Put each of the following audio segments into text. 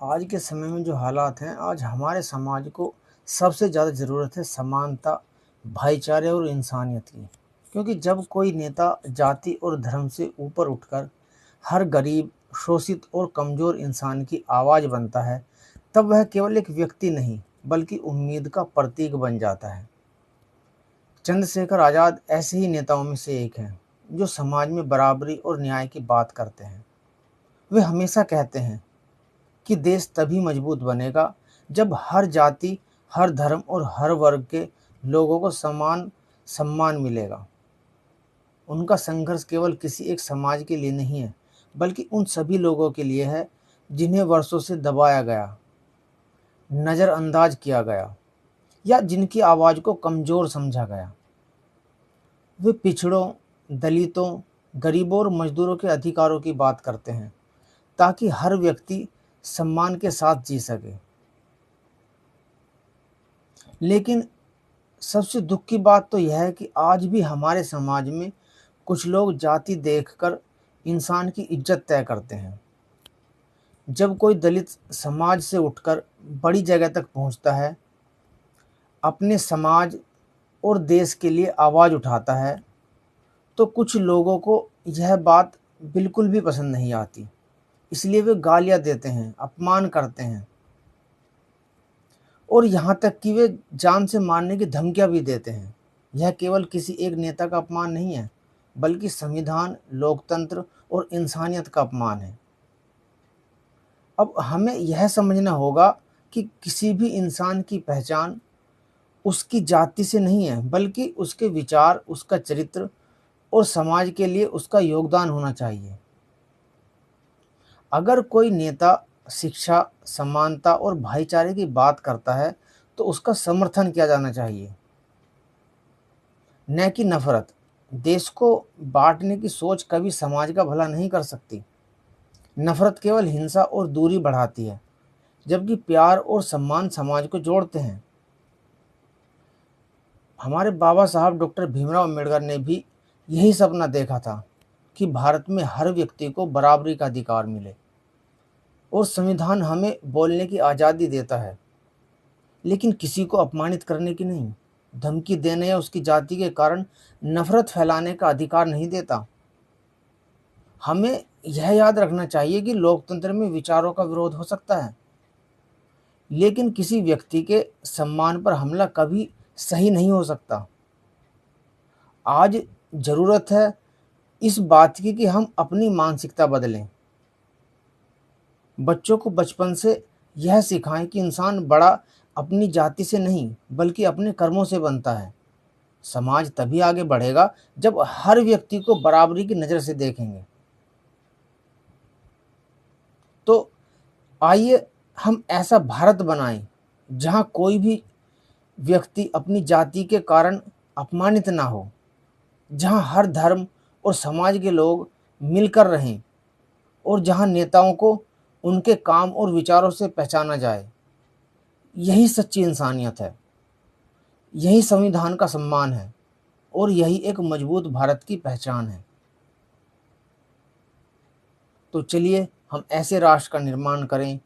आज के समय में जो हालात हैं, आज हमारे समाज को सबसे ज़्यादा ज़रूरत है समानता, भाईचारे और इंसानियत की। क्योंकि जब कोई नेता जाति और धर्म से ऊपर उठकर हर गरीब, शोषित और कमज़ोर इंसान की आवाज़ बनता है, तब वह केवल एक व्यक्ति नहीं, बल्कि उम्मीद का प्रतीक बन जाता है। चंद्रशेखर आज़ाद ऐसे ही नेताओं में से एक हैं, जो समाज में बराबरी और न्याय की बात करते हैं। वे हमेशा कहते हैं कि देश तभी मजबूत बनेगा जब हर जाति, हर धर्म और हर वर्ग के लोगों को समान सम्मान मिलेगा। उनका संघर्ष केवल किसी एक समाज के लिए नहीं है, बल्कि उन सभी लोगों के लिए है जिन्हें वर्षों से दबाया गया, नज़रअंदाज किया गया या जिनकी आवाज़ को कमज़ोर समझा गया। वे पिछड़ों, दलितों, गरीबों और मजदूरों के अधिकारों की बात करते हैं, ताकि हर व्यक्ति सम्मान के साथ जी सके। लेकिन सबसे दुख की बात तो यह है कि आज भी हमारे समाज में कुछ लोग जाति देखकर इंसान की इज्जत तय करते हैं। जब कोई दलित समाज से उठकर बड़ी जगह तक पहुंचता है, अपने समाज और देश के लिए आवाज़ उठाता है, तो कुछ लोगों को यह बात बिल्कुल भी पसंद नहीं आती। इसलिए वे गालियाँ देते हैं, अपमान करते हैं और यहाँ तक कि वे जान से मारने की धमकियाँ भी देते हैं। यह केवल किसी एक नेता का अपमान नहीं है, बल्कि संविधान, लोकतंत्र और इंसानियत का अपमान है। अब हमें यह समझना होगा कि किसी भी इंसान की पहचान उसकी जाति से नहीं है, बल्कि उसके विचार, उसका चरित्र और समाज के लिए उसका योगदान होना चाहिए। अगर कोई नेता शिक्षा, समानता और भाईचारे की बात करता है, तो उसका समर्थन किया जाना चाहिए, न कि नफरत। देश को बांटने की सोच कभी समाज का भला नहीं कर सकती। नफरत केवल हिंसा और दूरी बढ़ाती है, जबकि प्यार और सम्मान समाज को जोड़ते हैं। हमारे बाबा साहब डॉक्टर भीमराव अम्बेडकर ने भी यही सपना देखा था कि भारत में हर व्यक्ति को बराबरी का अधिकार मिले। और संविधान हमें बोलने की आज़ादी देता है, लेकिन किसी को अपमानित करने की नहीं, धमकी देने या उसकी जाति के कारण नफरत फैलाने का अधिकार नहीं देता। हमें यह याद रखना चाहिए कि लोकतंत्र में विचारों का विरोध हो सकता है, लेकिन किसी व्यक्ति के सम्मान पर हमला कभी सही नहीं हो सकता। आज ज़रूरत है इस बात की कि हम अपनी मानसिकता बदलें। बच्चों को बचपन से यह सिखाएं कि इंसान बड़ा अपनी जाति से नहीं, बल्कि अपने कर्मों से बनता है। समाज तभी आगे बढ़ेगा जब हर व्यक्ति को बराबरी की नज़र से देखेंगे। तो आइए हम ऐसा भारत बनाएं जहां कोई भी व्यक्ति अपनी जाति के कारण अपमानित ना हो, जहां हर धर्म और समाज के लोग मिलकर रहें और जहां नेताओं को उनके काम और विचारों से पहचाना जाए। यही सच्ची इंसानियत है, यही संविधान का सम्मान है और यही एक मजबूत भारत की पहचान है। तो चलिए हम ऐसे राष्ट्र का निर्माण करें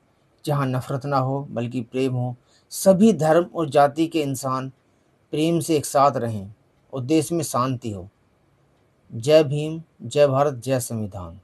जहाँ नफरत ना हो, बल्कि प्रेम हो। सभी धर्म और जाति के इंसान प्रेम से एक साथ रहें और देश में शांति हो। जय भीम, जय भारत, जय संविधान।